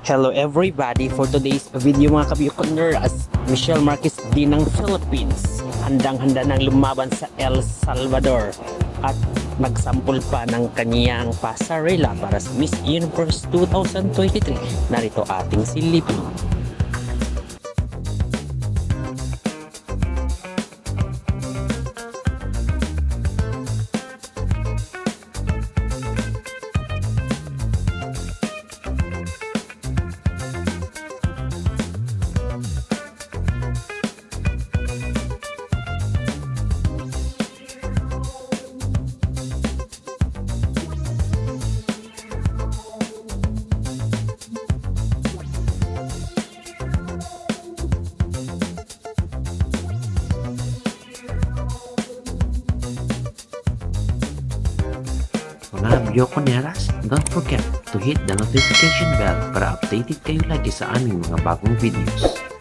Hello everybody, for today's video mga kabiyokonder, as Michelle Marquez din ng Philippines handang-handa nang lumaban sa El Salvador at nagsampol pa ng kaniyang pasarela para sa Miss Universe 2023. Narito ating silipin. Mga Biyokoneras, don't forget to hit the notification bell para updated kayo lagi sa aming mga bagong videos.